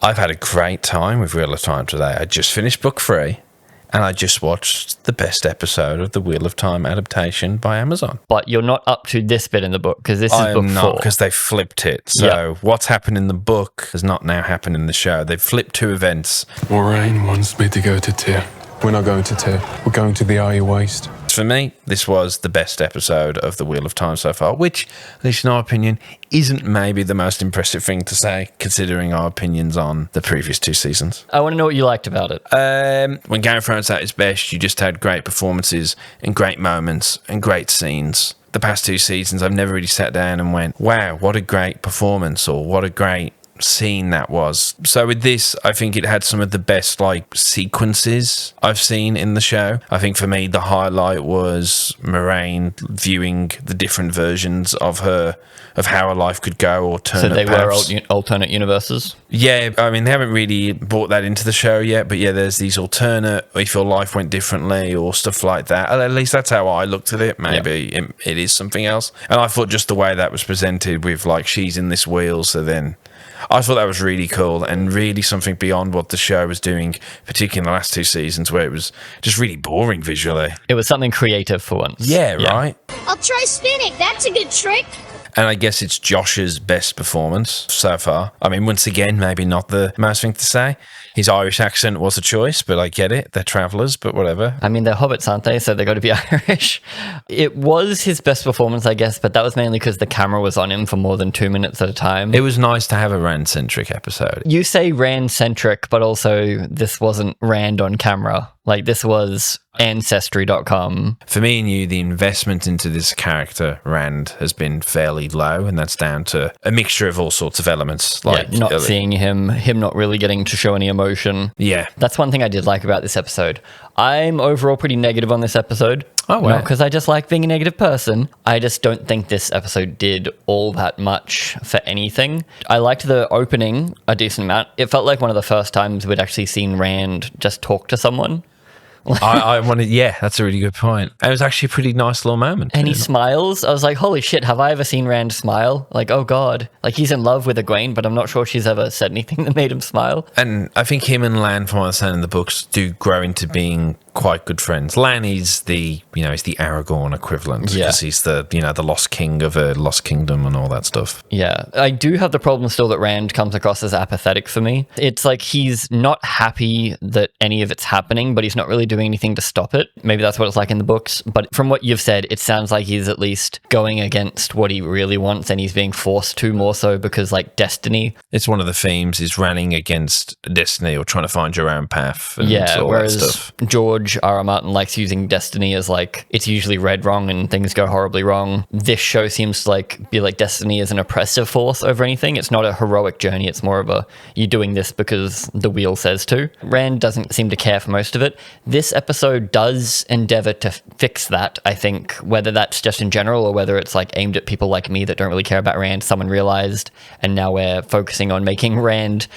I've had a great time with Wheel of Time today. I just finished book 3. And I just watched the best episode of the Wheel of Time adaptation by Amazon. But you're not up to this bit in the book, because this is book 4. I'm not, because they flipped it. So what's happened in the book has not now happened in the show. They've flipped 2 events. Moraine wants me to go to Tyr. We're not going to Tyr. We're going to the Eye Waste. For me, this was the best episode of the Wheel of Time so far, which, at least in our opinion, isn't maybe the most impressive thing to say, considering our opinions on the previous 2 seasons. I want to know what you liked about it. When Game of Thrones at its best, you just had great performances and great moments and great scenes. The past 2 seasons, I've never really sat down and went, wow, what a great performance, or what a great scene that was. So with this, I think it had some of the best sequences I've seen in the show. I think for me the highlight was Moraine viewing the different versions of her, of how her life could go, or turn. So they were alternate universes? Yeah, I mean, they haven't really brought that into the show yet, but yeah, there's these alternate, if your life went differently or stuff like that. At least that's how I looked at it. Maybe it is something else. And I thought just the way that was presented with she's in this wheel, so then I thought that was really cool and really something beyond what the show was doing, particularly in the last 2 seasons, where it was just really boring visually. It was something creative for once. Yeah, right? I'll try spinning. That's a good trick. And I guess it's Josh's best performance so far. I mean, once again, maybe not the most thing to say. His Irish accent was a choice, but I get it. They're travellers, but whatever. I mean, they're hobbits, aren't they? So they got to be Irish. It was his best performance, I guess, but that was mainly because the camera was on him for more than 2 minutes at a time. It was nice to have a Rand-centric episode. You say Rand-centric, but also this wasn't Rand on camera. This was Ancestry.com. For me and you, the investment into this character, Rand, has been fairly low, and that's down to a mixture of all sorts of elements. Not seeing him not really getting to show any emotion. Yeah. That's one thing I did like about this episode. I'm overall pretty negative on this episode. Oh, wow. Not because I just like being a negative person. I just don't think this episode did all that much for anything. I liked the opening a decent amount. It felt like one of the first times we'd actually seen Rand just talk to someone. I wanted, that's a really good point. It was actually a pretty nice little moment. And he smiles. I was like, holy shit, have I ever seen Rand smile? Oh God. He's in love with Egwene, but I'm not sure she's ever said anything that made him smile. And I think him and Lan, from what I understand in the books, do grow into being quite good friends. Lan is the Aragorn equivalent, because he's the lost king of a lost kingdom and all that stuff. Yeah, I do have the problem still that Rand comes across as apathetic for me. It's he's not happy that any of it's happening, but he's not really doing anything to stop it. Maybe that's what it's like in the books, but from what you've said, it sounds like he's at least going against what he really wants, and he's being forced to, more so because destiny. It's one of the themes is running against destiny or trying to find your own path. And all whereas that stuff. George R.R. Martin likes using destiny as it's usually read wrong and things go horribly wrong. This show seems to be destiny is an oppressive force over anything. It's not a heroic journey. It's more of a, you're doing this because the wheel says to. Rand doesn't seem to care for most of it. This episode does endeavor to fix that, I think, whether that's just in general or whether it's aimed at people like me that don't really care about Rand. Someone realized, and now we're focusing on making Rand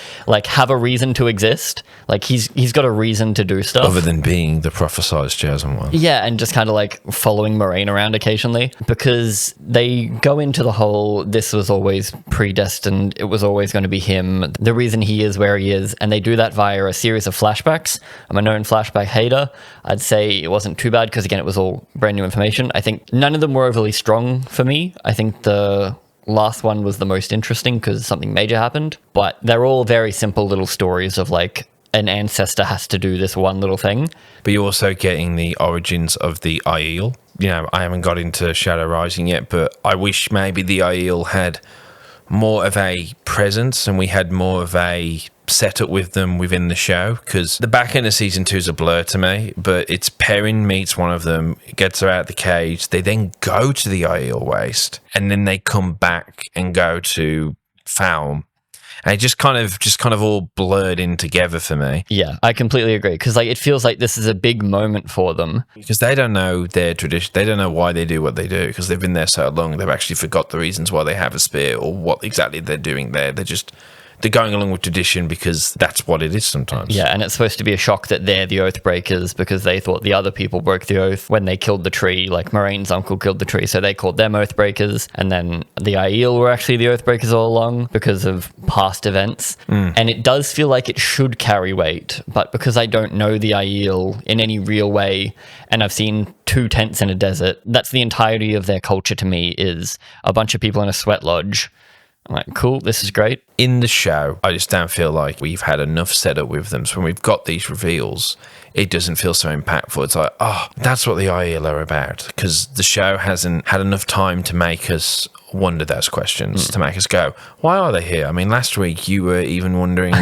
have a reason to exist. He's got a reason to do stuff other than being the prophesized chosen one. Yeah, and just kind of following Moraine around occasionally, because they go into the whole, this was always predestined, it was always going to be him, the reason he is where he is, and they do that via a series of flashbacks. I'm a known flashback hater. I'd say it wasn't too bad because, again, it was all brand new information. I think none of them were overly strong for me. I think the last one was the most interesting because something major happened, but they're all very simple little stories of an ancestor has to do this one little thing. But you're also getting the origins of the Aiel. I haven't got into Shadow Rising yet, but I wish maybe the Aiel had more of a presence and we had more of a setup with them within the show, because the back end of season 2 is a blur to me, but it's Perrin meets one of them, gets her out the cage, they then go to the Aiel Waste, and then they come back and go to Falm. And it just kind of all blurred in together for me. Yeah, I completely agree. Because it feels like this is a big moment for them. Because they don't know their tradition. They don't know why they do what they do. Because they've been there so long, they've actually forgot the reasons why they have a spear or what exactly they're doing there. they're going along with tradition because that's what it is sometimes. Yeah, and it's supposed to be a shock that they're the oath breakers because they thought the other people broke the oath when they killed the tree. Like Moraine's uncle killed the tree, so they called them oath breakers. And then the Aiel were actually the oath breakers all along because of past events. And it does feel like it should carry weight, but because I don't know the Aiel in any real way, and I've seen 2 tents in a desert, that's the entirety of their culture to me, is a bunch of people in a sweat lodge. I'm like, cool, this is great. In the show, I just don't feel like we've had enough setup with them. So when we've got these reveals, it doesn't feel so impactful. It's like, oh, that's what the Aiel are about. Because the show hasn't had enough time to make us wonder those questions, to make us go, why are they here? I mean, last week you were even wondering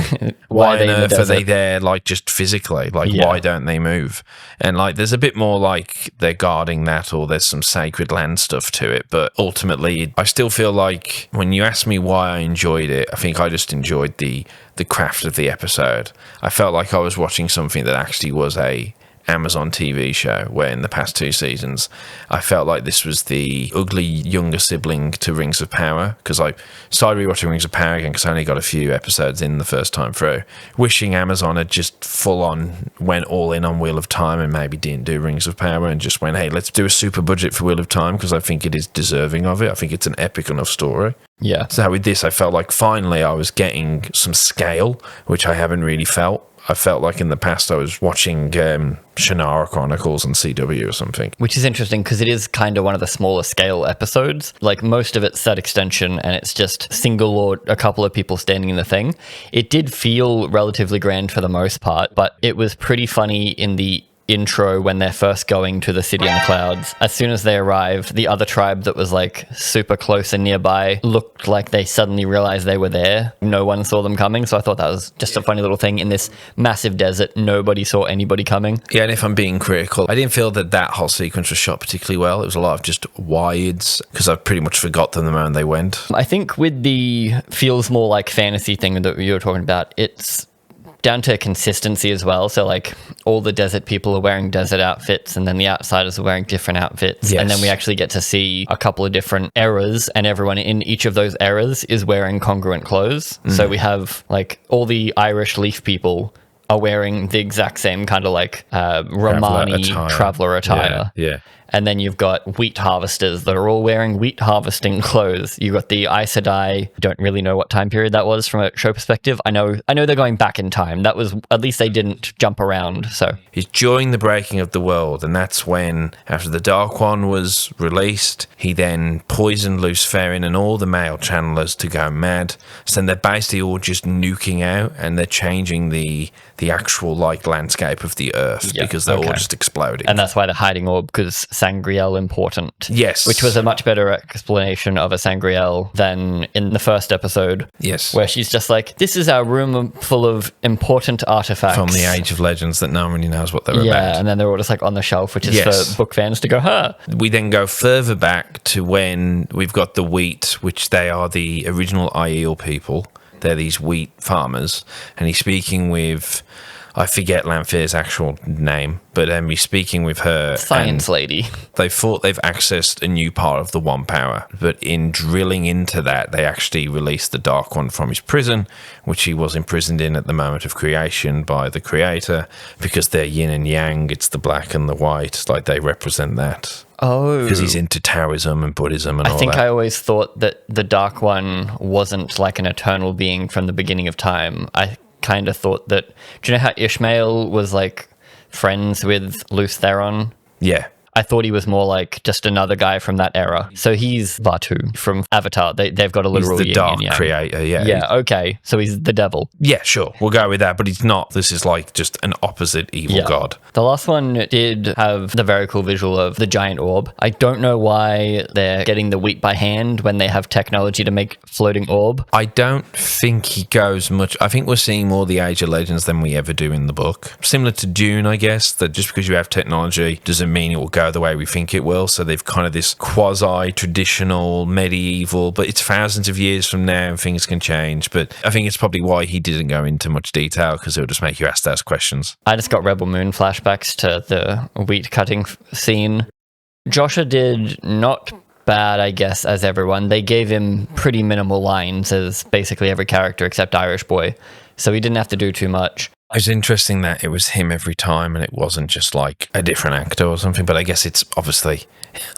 why on earth are they there, like just physically? Like, why don't they move? And like, there's a bit more like they're guarding that, or there's some sacred land stuff to it. But ultimately, I still feel like when you ask me why I enjoyed it, I think I just enjoyed the craft of the episode. I felt like I was watching something that actually was a Amazon TV show, where in the past 2 seasons I felt like this was the ugly younger sibling to Rings of Power, because I started rewatching Rings of Power again because I only got a few episodes in the first time through, wishing Amazon had just full on went all in on Wheel of Time and maybe didn't do Rings of Power and just went, hey, let's do a super budget for Wheel of Time, because I think it is deserving of it. I think it's an epic enough story. Yeah. So with this, I felt like finally I was getting some scale, which I haven't really felt. I felt like in the past I was watching Shannara Chronicles on CW or something. Which is interesting because it is kind of one of the smaller scale episodes. Like most of it's set extension and it's just single or a couple of people standing in the thing. It did feel relatively grand for the most part, but it was pretty funny in the intro when they're first going to the city in the clouds. As soon as they arrive, the other tribe that was like super close and nearby looked like they suddenly realized they were there. No one saw them coming, so I thought that was just a funny little thing. In this massive desert, nobody saw anybody coming. Yeah, and if I'm being critical, I didn't feel that whole sequence was shot particularly well. It was a lot of just wides, because I pretty much forgot them the moment they went. I think with the feels more like fantasy thing that you were talking about, it's down to consistency as well. So like all the desert people are wearing desert outfits, and then the outsiders are wearing different outfits. Yes. And then we actually get to see a couple of different eras, and everyone in each of those eras is wearing congruent clothes. So we have like all the Irish leaf people are wearing the exact same kind of like Romani traveler attire. Yeah. And then you've got wheat harvesters that are all wearing wheat harvesting clothes. You've got the Aes Sedai. Don't really know what time period that was from a show perspective. I know they're going back in time. That was, at least they didn't jump around. So he's during the breaking of the world, and that's when, after the Dark One was released, he then poisoned Luciferin and all the male channelers to go mad. So then they're basically all just nuking out, and they're changing the actual like landscape of the earth, because they're all just exploding. And that's why they're hiding orb, because Sangreal important. Yes. Which was a much better explanation of a Sangreal than in the first episode. Yes. Where she's just like, this is our room full of important artifacts. From the Age of Legends that no one really knows what they're about. Yeah, and then they're all just like on the shelf, which is for book fans to go, huh. We then go further back to when we've got the wheat, which they are the original Aiel people. They're these wheat farmers. And he's speaking with, I forget Lanfear's actual name, but he's speaking with her. Science lady. They thought they've accessed a new part of the One Power, but in drilling into that, they actually released the Dark One from his prison, which he was imprisoned in at the moment of creation by the Creator, because they're yin and yang, it's the black and the white, like they represent that. Oh. Because he's into Taoism and Buddhism and all that. I think I always thought that the Dark One wasn't like an eternal being from the beginning of time. I kind of thought that, do you know how Ishmael was like friends with Luce Theron? Yeah. I thought he was more like just another guy from that era. So he's Batu from Avatar. They've got a literal He's the yin dark and yang. creator, yeah. Yeah, okay. So he's the devil. Yeah, sure. We'll go with that, but he's not. This is like just an opposite evil god. The last one did have the very cool visual of the giant orb. I don't know why they're getting the wheat by hand when they have technology to make floating orb. I don't think he goes much. I think we're seeing more the Age of Legends than we ever do in the book. Similar to Dune, I guess, that just because you have technology doesn't mean it will go the way we think it will. So they've kind of this quasi-traditional, medieval, but it's thousands of years from now and things can change. But I think it's probably why he didn't go into much detail, because it would just make you ask those questions. I just got Rebel Moon flashbacks to the wheat cutting scene. Joshua did not bad, I guess, as everyone. They gave him pretty minimal lines as basically every character except Irish Boy, so he didn't have to do too much. It's interesting that it was him every time and it wasn't just like a different actor or something, but I guess it's obviously,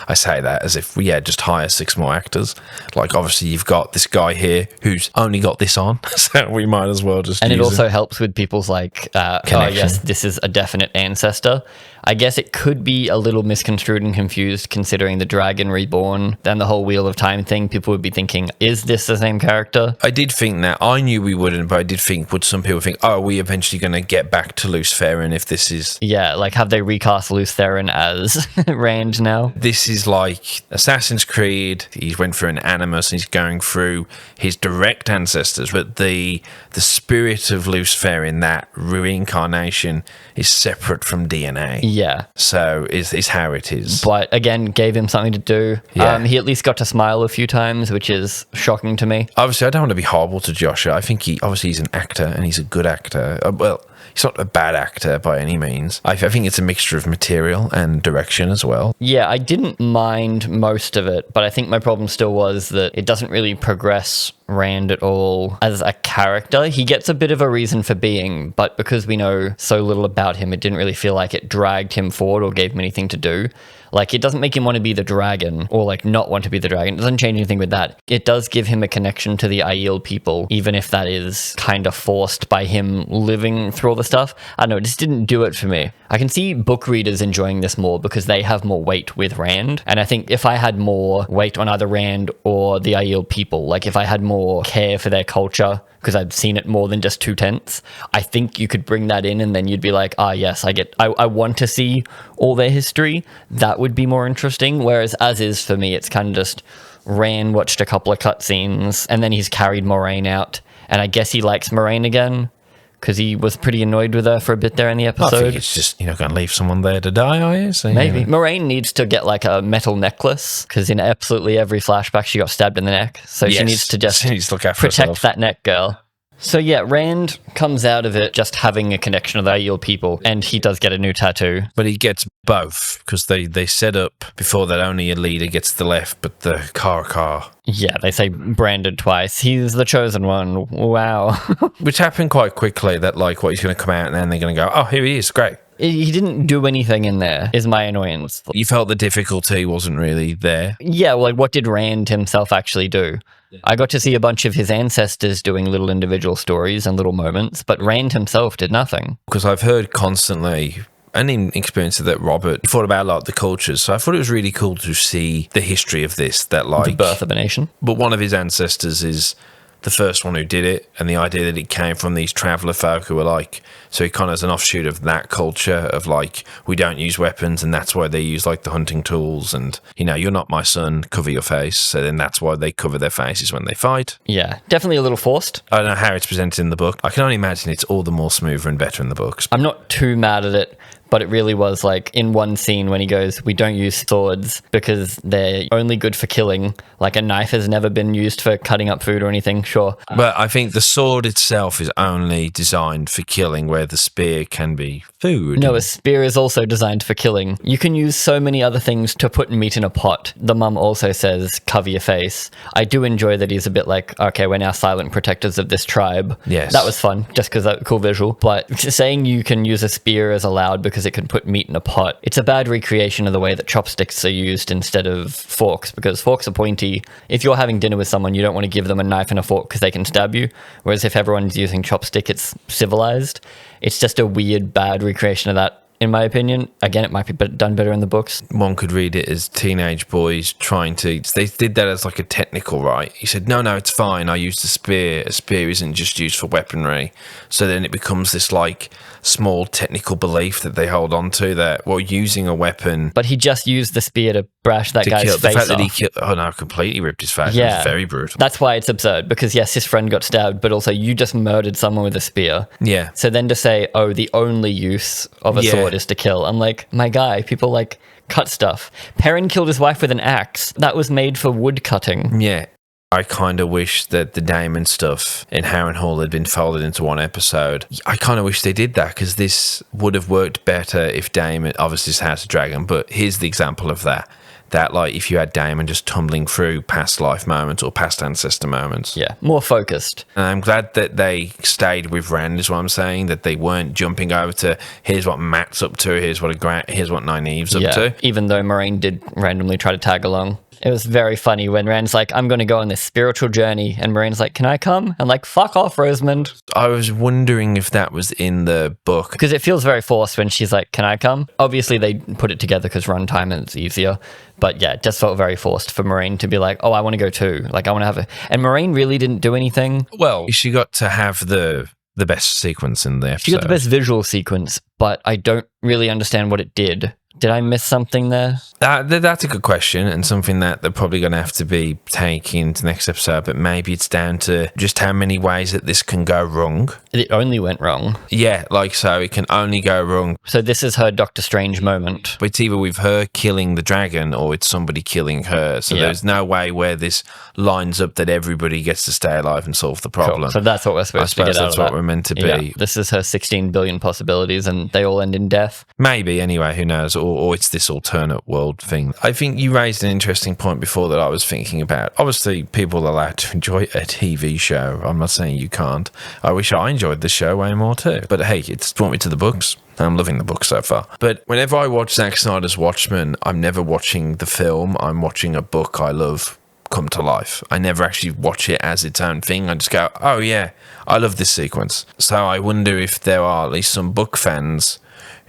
I say that as if, just hire 6 more actors. Like, obviously, you've got this guy here who's only got this on, so we might as well just And it use also helps with people's like, oh, yes, this is a definite ancestor. I guess it could be a little misconstrued and confused considering the Dragon Reborn and the whole Wheel of Time thing. People would be thinking, is this the same character? I did think that. I knew we wouldn't, but I did think, would some people think, are we eventually going to get back to Luce Theron if this is... Yeah, like have they recast Luce Theron as Rand now? This is like Assassin's Creed. He went through an Animus and he's going through his direct ancestors, but the spirit of Luce Theron, that reincarnation, is separate from DNA. Yeah. So is how it is. But again, gave him something to do. Yeah. He at least got to smile a few times, which is shocking to me. Obviously, I don't want to be horrible to Joshua. I think he's an actor and he's a good actor. Well, he's not a bad actor by any means. I think it's a mixture of material and direction as well. Yeah, I didn't mind most of it, but I think my problem still was that it doesn't really progress Rand at all as a character. He gets a bit of a reason for being, but because we know so little about him, it didn't really feel like it dragged him forward or gave him anything to do. Like, it doesn't make him want to be the dragon or like not want to be the dragon. It doesn't change anything with that. It does give him a connection to the Aiel people, even if that is kind of forced by him living through all the stuff. I don't know, it just didn't do it for me. I can see book readers enjoying this more because they have more weight with Rand. And I think if I had more weight on either Rand or the Aiel people, like if I had more care for their culture, because I've seen it more than just 2/10, I think you could bring that in and then you'd be like, yes, I want to see all their history. That would be more interesting. Whereas as is for me, it's kind of just Rand watched a couple of cutscenes and then he's carried Moraine out. And I guess he likes Moraine again because he was pretty annoyed with her for a bit there in the episode. I think it's just, going to leave someone there to die, are you? So, maybe. Moraine needs to get like a metal necklace because in absolutely every flashback she got stabbed in the neck. So she needs to just look after protect herself. that neck, girl. So yeah, Rand comes out of it just having a connection with the Aiel people, and he does get a new tattoo. But he gets both, because they set up before that only a leader gets the left, but the car. Yeah, they say branded twice. He's the chosen one. Wow. Which happened quite quickly, that like, what, he's going to come out and then they're going to go, oh, here he is, great. He didn't do anything in there, is my annoyance. You felt the difficulty wasn't really there. Yeah, well, like what did Rand himself actually do? I got to see a bunch of his ancestors doing little individual stories and little moments, but Rand himself did nothing. Because I've heard constantly, and in experience that Robert thought about like the cultures, so I thought it was really cool to see the history of this, that like... The birth of a nation. But one of his ancestors is the first one who did it, and the idea that it came from these traveller folk who were like... So he kind of is an offshoot of that culture of like, we don't use weapons, and that's why they use like the hunting tools, and you're not my son, cover your face. So then that's why they cover their faces when they fight. Yeah, definitely a little forced. I don't know how it's presented in the book. I can only imagine it's all the more smoother and better in the books. I'm not too mad at it, but it really was like in one scene when he goes, we don't use swords because they're only good for killing. Like a knife has never been used for cutting up food or anything, sure. But I think the sword itself is only designed for killing, where the spear can be food. No, a spear is also designed for killing. You can use so many other things to put meat in a pot. The mum also says, cover your face. I do enjoy that he's a bit like, okay, we're now silent protectors of this tribe. Yes. That was fun, just because that's a cool visual. But saying you can use a spear is allowed because it can put meat in a pot, it's a bad recreation of the way that chopsticks are used instead of forks, because forks are pointy. If you're having dinner with someone, you don't want to give them a knife and a fork because they can stab you. Whereas if everyone's using chopstick, it's civilized. It's just a weird, bad recreation of that, in my opinion. Again, it might be done better in the books. One could read it as teenage boys trying to... They did that as like a technical right. He said, no, it's fine. I used a spear. A spear isn't just used for weaponry. So then it becomes this like small technical belief that they hold on to, that, well, using a weapon... But he just used the spear to brash that guy's face the fact off. that he completely ripped his face. Yeah. It was very brutal. That's why it's absurd, because yes, his friend got stabbed, but also you just murdered someone with a spear. Yeah. So then to say, oh, the only use of a sword is to kill. I'm like, my guy, people like cut stuff. Perrin killed his wife with an axe. That was made for wood cutting. Yeah. I kind of wish that the Daemon stuff in Harrenhal had been folded into one episode. I kind of wish they did that, because this would have worked better if Daemon, obviously it's House of Dragon, but here's the example of that. that like if you had Damon just tumbling through past life moments or past ancestor moments. Yeah, more focused. And I'm glad that they stayed with Rand, is what I'm saying, that they weren't jumping over to here's what Matt's up to, here's what Nynaeve's up to. Even though Moraine did randomly try to tag along. It was very funny when Rand's like, I'm going to go on this spiritual journey. And Moraine's like, can I come? And like, fuck off, Rosamund. I was wondering if that was in the book. Because it feels very forced when she's like, can I come? Obviously, they put it together because runtime and it's easier. But yeah, it just felt very forced for Moraine to be like, oh, I want to go too. Like, I want to have a... And Moraine really didn't do anything. Well, she got to have the best sequence in the episode. She got the best visual sequence, but I don't really understand what it did. Did I miss something there? That's a good question, and something that they're probably going to have to be taking into the next episode, but maybe it's down to just how many ways that this can go wrong. It only went wrong. Yeah, like so it can only go wrong. So this is her Doctor Strange moment. It's either with her killing the dragon or it's somebody killing her. So there's no way where this lines up that everybody gets to stay alive and solve the problem. Cool. So that's what we're supposed to get out of that. That's what we're meant to be. Yeah. This is her 16 billion possibilities and they all end in death. Maybe, anyway, who knows? Or it's this alternate world thing. I think you raised an interesting point before that I was thinking about. Obviously, people are allowed to enjoy a TV show. I'm not saying you can't. I wish I enjoyed the show way more too. But hey, it's brought me to the books. I'm loving the book so far. But whenever I watch Zack Snyder's Watchmen, I'm never watching the film. I'm watching a book I love come to life. I never actually watch it as its own thing. I just go, oh yeah, I love this sequence. So I wonder if there are at least some book fans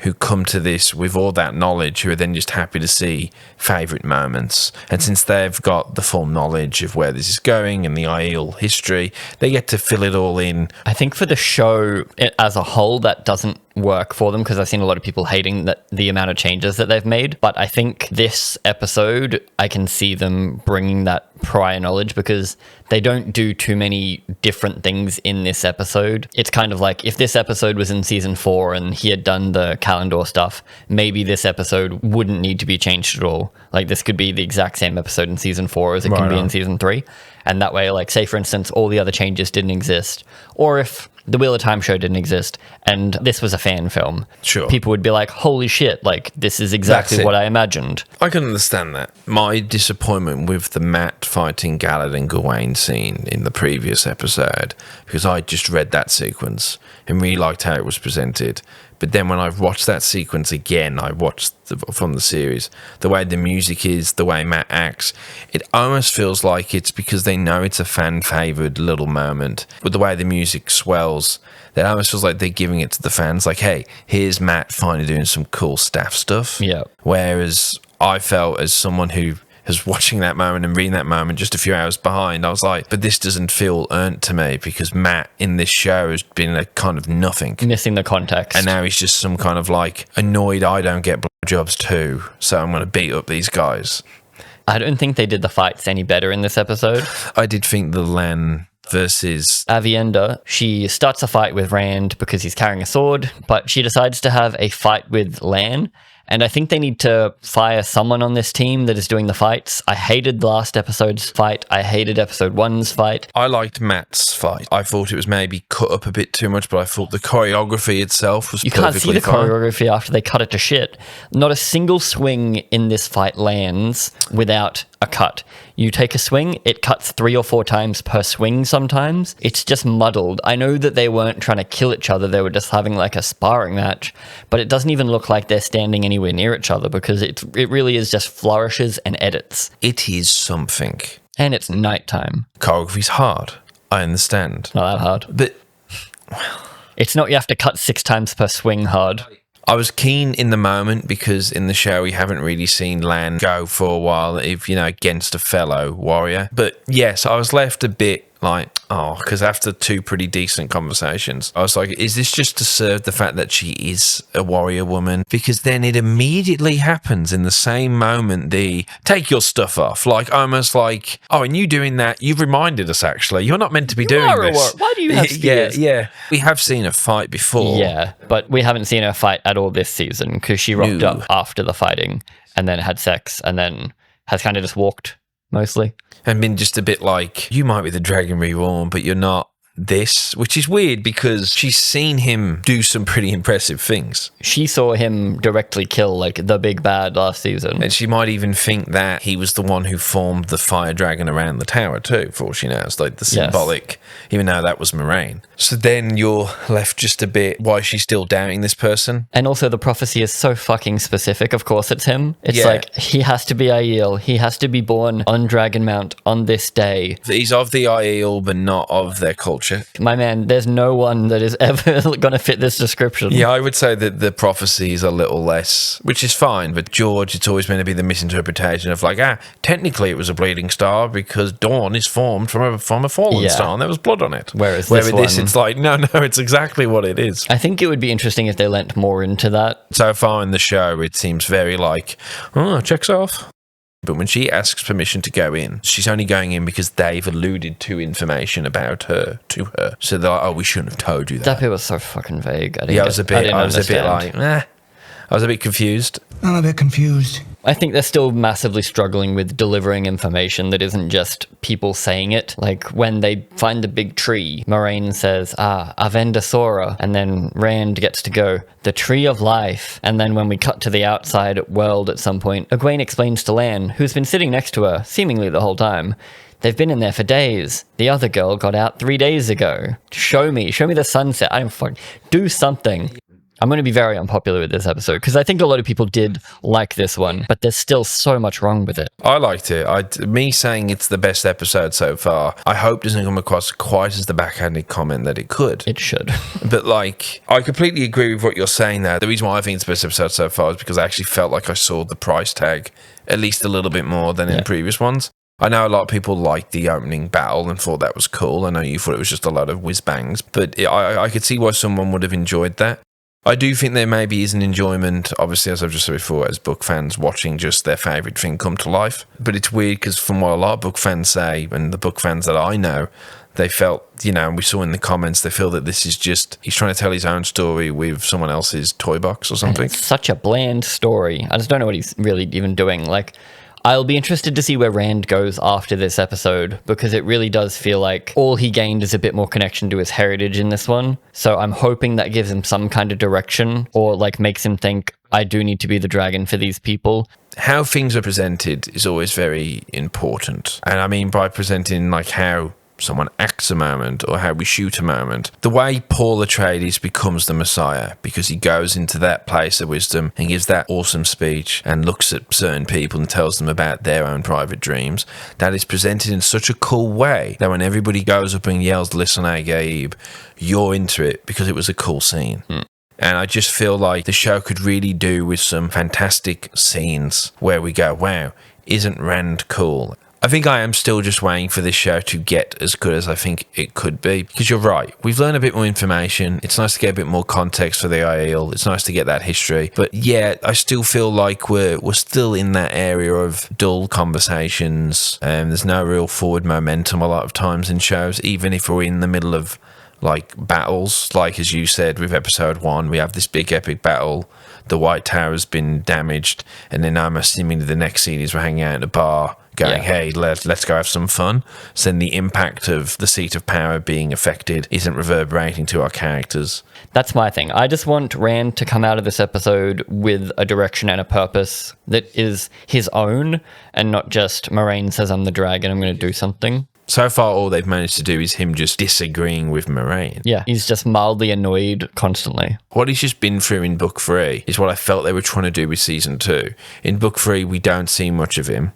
who come to this with all that knowledge, who are then just happy to see favourite moments. And since they've got the full knowledge of where this is going and the Aiel history, they get to fill it all in. I think for the show as a whole, that doesn't work for them because I've seen a lot of people hating that the amount of changes that they've made. But I think this episode, I can see them bringing that prior knowledge because they don't do too many different things in this episode. It's kind of like if this episode was in season 4 and he had done the Calendar stuff, maybe this episode wouldn't need to be changed at all. Like this could be the exact same episode in season 4 as it can be in season 3. And that way, like say for instance, all the other changes didn't exist. Or if the Wheel of Time show didn't exist and this was a fan film, sure, people would be like, holy shit, like this is exactly what I imagined. I can understand that. My disappointment with the Matt fighting Galad and Gawain scene in the previous episode, because I just read that sequence and really liked how it was presented. But then when I've watched that sequence again, I watched from the series, the way the music is, the way Matt acts, it almost feels like it's because they know it's a fan-favoured little moment. With the way the music swells, that almost feels like they're giving it to the fans. Like, hey, here's Matt finally doing some cool staff stuff. Yeah. Whereas I felt as someone who was watching that moment and reading that moment just a few hours behind, I was like, but this doesn't feel earned to me because Matt in this show has been a kind of nothing. Missing the context. And now he's just some kind of like annoyed I don't get blowjobs too, so I'm going to beat up these guys. I don't think they did the fights any better in this episode. I did think the Lan versus Avienda, she starts a fight with Rand because he's carrying a sword, but she decides to have a fight with Lan. And I think they need to fire someone on this team that is doing the fights. I hated last episode's fight. I hated episode 1's fight. I liked Matt's fight. I thought it was maybe cut up a bit too much, but I thought the choreography itself was perfectly fine. You can't see the choreography after they cut it to shit. Not a single swing in this fight lands without a cut. You take a swing, it cuts 3 or 4 times per swing sometimes. It's just muddled. I know that they weren't trying to kill each other, they were just having like a sparring match, but it doesn't even look like they're standing anywhere near each other because it really is just flourishes and edits. It is something. And it's nighttime. Choreography's hard. I understand. Not that hard. But it's not you have to cut 6 times per swing hard. I was keen in the moment because in the show we haven't really seen Lan go for a while, against a fellow warrior. But yes, I was left a bit like, because after 2 pretty decent conversations, I was like, is this just to serve the fact that she is a warrior woman? Because then it immediately happens in the same moment, take your stuff off. Like, almost like, and you doing that, you've reminded us actually, you're not meant to be doing this. Why do you have spears? Yeah. We have seen a fight before. Yeah, but we haven't seen her fight at all this season because she rocked up after the fighting and then had sex and then has kind of just walked mostly. And been just a bit like, you might be the Dragon Reborn, but you're not this, which is weird because she's seen him do some pretty impressive things. She saw him directly kill, like, the big bad last season. And she might even think that he was the one who formed the fire dragon around the tower too, for all she knows, like the symbolic, even though that was Moraine. So then you're left just a bit, why is she still doubting this person? And also the prophecy is so fucking specific. Of course it's him. It's Yeah. like, he has to be Aiel. He has to be born on Dragon Mount on this day. He's of the Aiel, but not of their culture. My man, there's no one that is ever going to fit this description. Yeah, I would say that the prophecy is a little less, which is fine, but George, it's always meant to be the misinterpretation of like, technically it was a bleeding star because Dawn is formed from a fallen star and there was blood on it. Whereas with this this one- it's like, no, it's exactly what it is. I think it would be interesting if they lent more into that. So far in the show, it seems very like, oh, checks off. But when she asks permission to go in, she's only going in because they've alluded to information about her to her. So they're like, oh, we shouldn't have told you That that. bit was so fucking vague. I was a bit like, I was a bit confused. I'm a bit confused. I think they're still massively struggling with delivering information that isn't just people saying it. Like when they find the big tree, Moraine says, Avendasora, and then Rand gets to go, the tree of life. And then when we cut to the outside world at some point, Egwene explains to Lan, who's been sitting next to her, seemingly the whole time, they've been in there for days. The other girl got out 3 days ago. Show me the sunset. I don't fucking do something. I'm going to be very unpopular with this episode because I think a lot of people did like this one, but there's still so much wrong with it. I liked it. Me saying it's the best episode so far, I hope doesn't come across quite as the backhanded comment that it could. It should. But like, I completely agree with what you're saying there. The reason why I think it's the best episode so far is because I actually felt like I saw the price tag at least a little bit more than in previous ones. I know a lot of people liked the opening battle and thought that was cool. I know you thought it was just a lot of whiz bangs, but I could see why someone would have enjoyed that. I do think there maybe is an enjoyment, obviously, as I've just said before, as book fans watching just their favourite thing come to life. But it's weird because from what a lot of book fans say, and the book fans that I know, they felt, and we saw in the comments, they feel that this is just, he's trying to tell his own story with someone else's toy box or something. It's such a bland story. I just don't know what he's really even doing. Like, I'll be interested to see where Rand goes after this episode because it really does feel like all he gained is a bit more connection to his heritage in this one. So I'm hoping that gives him some kind of direction or like makes him think, I do need to be the dragon for these people. How things are presented is always very important. And I mean by presenting like how someone acts a moment or how we shoot a moment. The way Paul Atreides becomes the Messiah because he goes into that place of wisdom and gives that awesome speech and looks at certain people and tells them about their own private dreams. That is presented in such a cool way that when everybody goes up and yells, listen, Gabe, you're into it because it was a cool scene. And I just feel like the show could really do with some fantastic scenes where we go, wow, isn't Rand cool? I think I am still just waiting for this show to get as good as I think it could be. Because you're right, we've learned a bit more information. It's nice to get a bit more context for the Aiel. It's nice to get that history. But yeah, I still feel like we're still in that area of dull conversations. There's no real forward momentum a lot of times in shows, even if we're in the middle of like battles. Like as you said with episode 1, we have this big epic battle. The White Tower has been damaged. And then I'm assuming the next scene is we're hanging out in a bar going, hey, let's go have some fun. So then the impact of the seat of power being affected isn't reverberating to our characters. That's my thing. I just want Rand to come out of this episode with a direction and a purpose that is his own and not just Moraine says I'm the dragon, I'm going to do something. So far, all they've managed to do is him just disagreeing with Moraine. Yeah, he's just mildly annoyed constantly. What he's just been through in Book 3 is what I felt they were trying to do with Season 2. In Book 3, we don't see much of him.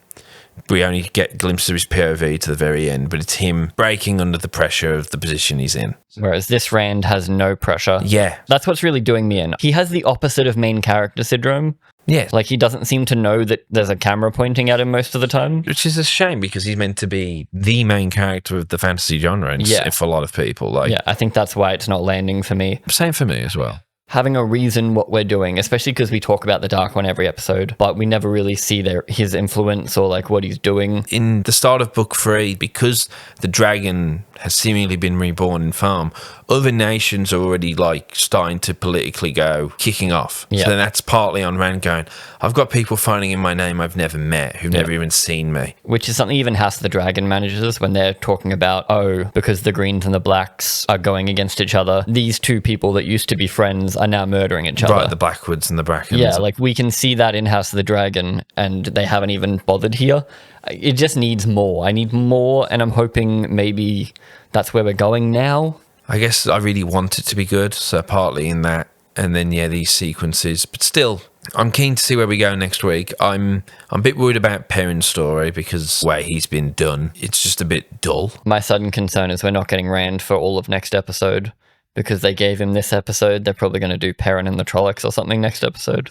We only get glimpses of his POV to the very end, but it's him breaking under the pressure of the position he's in. Whereas this Rand has no pressure. Yeah. That's what's really doing me in. He has the opposite of main character syndrome. Yeah. Like, he doesn't seem to know that there's a camera pointing at him most of the time. Which is a shame because he's meant to be the main character of the fantasy genre and for a lot of people. Like, yeah, I think that's why it's not landing for me. Same for me as well. Having a reason what we're doing, especially because we talk about the Dark One every episode, but we never really see his influence or like what he's doing. In the start of Book 3, because the dragon has seemingly been reborn in Farm, other nations are already like starting to politically go kicking off. Yeah. So then that's partly on Rand going, I've got people phoning in my name I've never met, who've never even seen me. Which is something even House of the Dragon manages when they're talking about, because the Greens and the Blacks are going against each other, these two people that used to be friends are now murdering each other. Right, the Blackwoods and the Brackens. Yeah, like we can see that in House of the Dragon, and they haven't even bothered here. It just needs more. I need more, and I'm hoping maybe that's where we're going now. I guess I really want it to be good, so partly in that, and then these sequences. But still, I'm keen to see where we go next week. I'm a bit worried about Perrin's story because the way he's been done, it's just a bit dull. My sudden concern is we're not getting Rand for all of next episode because they gave him this episode. They're probably going to do Perrin and the Trollocs or something next episode.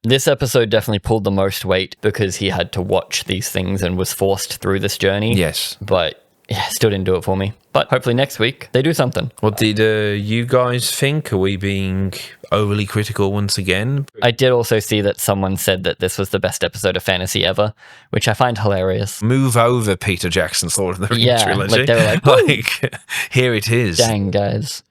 This episode definitely pulled the most weight because he had to watch these things and was forced through this journey. Yes. But yeah, still didn't do it for me. But hopefully next week they do something. What did you guys think? Are we being overly critical once again? I did also see that someone said that this was the best episode of fantasy ever, which I find hilarious. Move over Peter Jackson's Lord of the Rings trilogy. like they were like, here it is. Dang, guys.